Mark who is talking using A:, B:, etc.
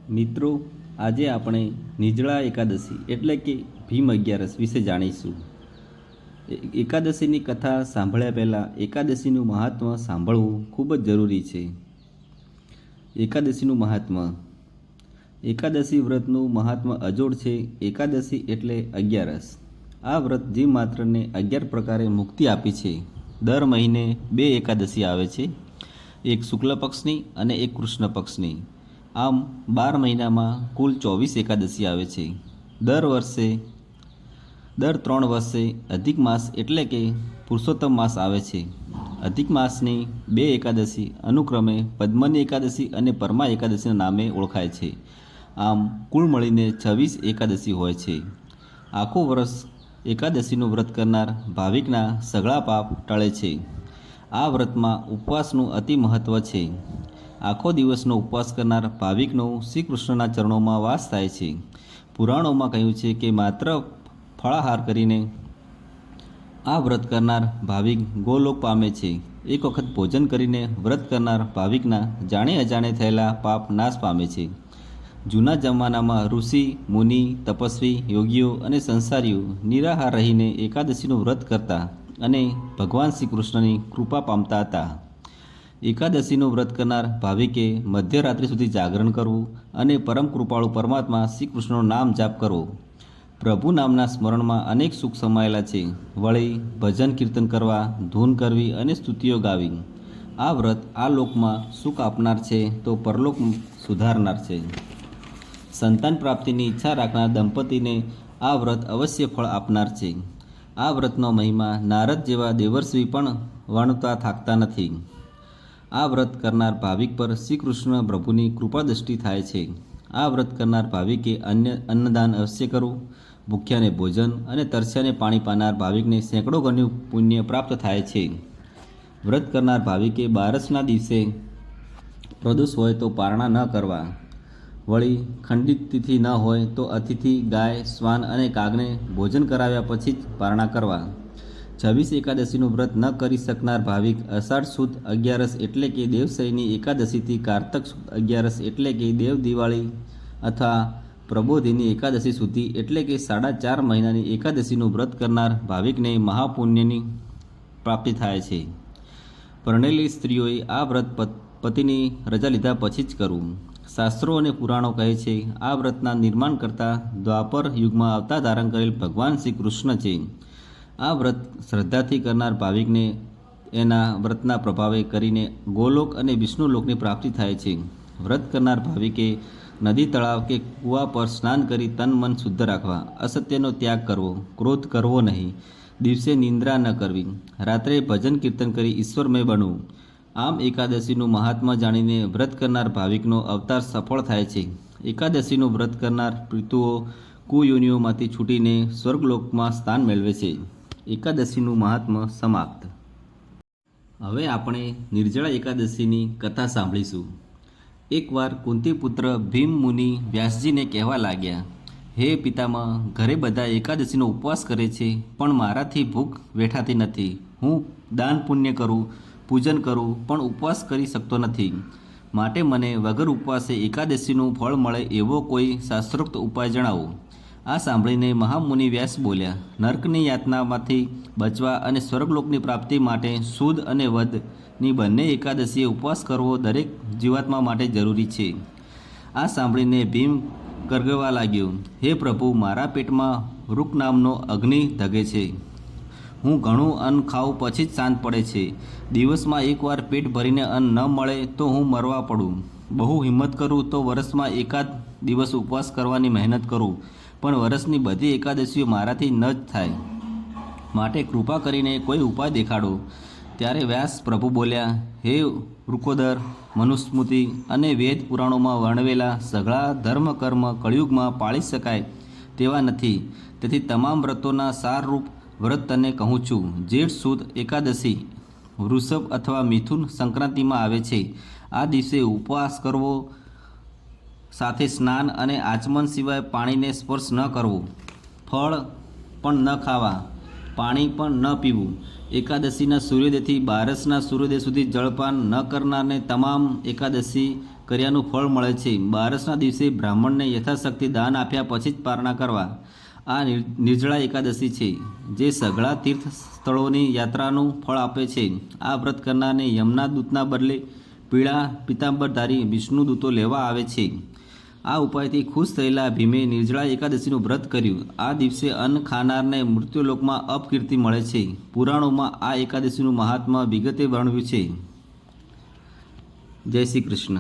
A: મિત્રો, આજે આપણે નિર્જળા એકાદશી એટલે કે ભીમ અગિયારસ વિશે જાણીશું. એકાદશીની કથા સાંભળ્યા પહેલાં એકાદશીનું મહાત્મ્ય સાંભળવું ખૂબ જ જરૂરી છે. એકાદશીનું મહાત્મ્ય. એકાદશી વ્રતનું મહાત્મ્ય અજોડ છે. એકાદશી એટલે અગિયારસ. આ વ્રત જીવ માત્રને 11 પ્રકારે મુક્તિ આપી છે. દર મહિને 2 એકાદશી આવે છે, એક શુક્લ પક્ષની અને એક કૃષ્ણ પક્ષની. આમ 12 મહિનામાં કુલ 24 એકાદશી આવે છે. દર 3 વર્ષે અધિક માસ એટલે કે પુરુષોત્તમ માસ આવે છે. અધિક માસની 2 એકાદશી અનુક્રમે પદ્મની એકાદશી અને પरमा એકાદશીના નામે ઓળખાય છે. આમ કુલ મળીને 26 એકાદશી હોય છે. આખું વર્ષ એકાદશીનું વ્રત કરનાર ભાવિકના સઘળા પાપ ટળે છે. આ વ્રતમાં ઉપવાસનું અતિ મહત્ત્વ છે. આખો દિવસનો ઉપવાસ કરનાર ભાવિકનો શ્રી કૃષ્ણના ચરણોમાં વાસ થાય છે. પુરાણોમાં કહ્યું છે કે માત્ર ફળાહાર કરીને આ વ્રત કરનાર ભાવિક ગોલોક પામે છે. એક વખત ભોજન કરીને વ્રત કરનાર ભાવિકના જાણે અજાણે થયેલા પાપ નાશ પામે છે. જૂના જમાનામાં ઋષિ, મુનિ, તપસ્વી, યોગીઓ અને સંસારીઓ નિરાહાર રહીને એકાદશીનું વ્રત કરતા અને ભગવાન શ્રી કૃષ્ણની કૃપા પામતા હતા. એકાદશીનું વ્રત કરનાર ભાવિકે મધ્યરાત્રિ સુધી જાગરણ કરવું અને પરમ કૃપાળુ પરમાત્મા શ્રી કૃષ્ણનું નામ જાપ કરવો. પ્રભુ નામના સ્મરણમાં અનેક સુખ સમાયેલા છે. વળી ભજન કીર્તન કરવા, ધૂન કરવી અને સ્તુતિઓ ગાવી. આ વ્રત આ લોકમાં સુખ આપનાર છે તો પરલોક સુધારનાર છે. સંતાન પ્રાપ્તિની ઈચ્છા રાખનાર દંપતીને આ વ્રત અવશ્ય ફળ આપનાર છે. આ વ્રતનો મહિમા નારદ જેવા દેવર્ષિ પણ વર્ણતા થાકતા નથી. આ વ્રત કરનાર ભાવિક પર શ્રી કૃષ્ણ પ્રભુની કૃપા દ્રષ્ટિ થાય છે. આ વ્રત કરનાર ભાવિકે અન્નદાન અવશ્ય કરવું. ભૂખ્યાને ભોજન અને તરસ્યાને પાણી પાનાર ભાવિકને સેંકડો ગણ્યું પુણ્ય પ્રાપ્ત થાય છે. વ્રત કરનાર ભાવિકે બારસના દિવસે પ્રદોષ હોય તો પારણા ન કરવા. વળી ખંડિત તિથિ ન હોય તો અતિથિ, ગાય, શ્વાન અને કાગને ભોજન કરાવ્યા પછી જ પારણા કરવા. 26 એકાદશીનું વ્રત ન કરી શકનાર ભાવિક અષાઢ સુદ 11 એટલે કે દેવસયની એકાદશીથી કારતક સુદ 11 એટલે કે દેવ દિવાળી અથવા પ્રબોધિની એકાદશી સુધી એટલે કે 4.5 મહિનાની એકાદશીનું વ્રત કરનાર ભાવિકને મહાપુણ્યની પ્રાપ્તિ થાય છે. પરણેલી સ્ત્રીઓએ આ વ્રત પતિની રજા લીધા પછી જ કરવું. શાસ્ત્રો અને પુરાણો કહે છે આ વ્રતના નિર્માણ કરતા દ્વાપર યુગમાં અવતાર ધારણ કરેલ ભગવાન શ્રી કૃષ્ણ છે. આ વ્રત શ્રદ્ધાથી કરનાર ભાવિકને એના વ્રતના પ્રભાવે કરીને ગોલોક અને વિષ્ણુલોકની પ્રાપ્તિ થાય છે. વ્રત કરનાર ભાવિકે નદી, તળાવ કે કૂવા પર સ્નાન કરી તન મન શુદ્ધ રાખવા. અસત્યનો ત્યાગ કરવો. ક્રોધ કરવો નહીં. દિવસે નિંદ્રા ન કરવી. રાત્રે ભજન કીર્તન કરી ઈશ્વરમય બનવું. આમ એકાદશીનું મહાત્મા જાણીને વ્રત કરનાર ભાવિકનો અવતાર સફળ થાય છે. એકાદશીનું વ્રત કરનાર પિતૃઓ કુયોનિઓમાંથી છૂટીને સ્વર્ગલોકમાં સ્થાન મેળવે છે. એકાદશીનું મહાત્મ્ય સમાપ્ત. હવે આપણે નિર્જળા એકાદશીની કથા સાંભળીશું. એકવાર કુંતીપુત્ર ભીમ મુનિ વ્યાસજીને કહેવા લાગ્યા, હે પિતામહ, ઘરે બધા એકાદશીનો ઉપવાસ કરે છે, પણ મારાથી ભૂખ વેઠાતી નથી. હું દાન પુણ્ય કરું, પૂજન કરું, પણ ઉપવાસ કરી શકતો નથી. માટે મને વગર ઉપવાસે એકાદશીનું ફળ મળે એવો કોઈ શાસ્ત્રોક્ત ઉપાય જણાવો. આ સાંભળીને મહામુનિ વ્યાસ બોલ્યા, નર્કની યાતનામાંથી બચવા અને સ્વર્ગલોકની પ્રાપ્તિ માટે સુદ અને વધની બંને એકાદશીએ ઉપવાસ કરવો દરેક જીવાત્મા માટે જરૂરી છે. આ સાંભળીને ભીમ ગરગવા લાગ્યો, હે પ્રભુ, મારા પેટમાં રૂક નામનો અગ્નિ ધગે છે. હું ઘણું અન્ન ખાઉં પછી જ શાંત પડે છે. દિવસમાં એકવાર પેટ ભરીને અન્ન ન મળે તો હું મરવા પડું. બહુ હિંમત કરું તો વર્ષમાં એકાદ દિવસ ઉપવાસ કરવાની મહેનત કરું, પણ વર્ષની બધી એકાદશીઓ મારાથી ન જ થાય. માટે કૃપા કરીને કોઈ ઉપાય દેખાડો. ત્યારે વ્યાસ પ્રભુ બોલ્યા, હે વૃકોદર, મનુસ્મૃતિ અને વેદ પુરાણોમાં વર્ણવેલા સઘળા ધર્મ કર્મ કળિયુગમાં પાળી શકાય તેવા નથી. તેથી તમામ વ્રતોના સારરૂપ વ્રત તને કહું છું. જેઠ સુદ એકાદશી વૃષભ અથવા મિથુન સંક્રાંતિમાં આવે છે. આ દિવસે ઉપવાસ કરવો, સાથે સ્નાન અને આચમન સિવાય પાણીને સ્પર્શ ન કરવો, ફળ પણ ન ખાવા, પાણી પણ ન પીવું. એકાદશીના સૂર્યોદયથી બારસના સૂર્યોદય સુધી જળપાન ન કરનારને તમામ એકાદશી કર્યાનું ફળ મળે છે. બારસના દિવસે બ્રાહ્મણને યથાશક્તિ દાન આપ્યા પછી જ પારણા કરવા આ નિર્જળા એકાદશી છે, જે સઘળા તીર્થ સ્થળોની યાત્રાનું ફળ આપે છે. આ વ્રત કરનારને યમના દૂતના બદલે પીળા પિતાંબરધારી વિષ્ણુ દૂતો લેવા આવે છે. આ ઉપાયથી ખુશ થયેલા ભીમે નિર્જળા એકાદશીનું વ્રત કર્યું. આ દિવસે અન્ન ખાનારને મૃત્યુલોકમાં અપકીર્તિ મળે છે. પુરાણોમાં આ એકાદશીનું મહાત્મ્ય વિગતે વર્ણવ્યું છે. જય શ્રી કૃષ્ણ.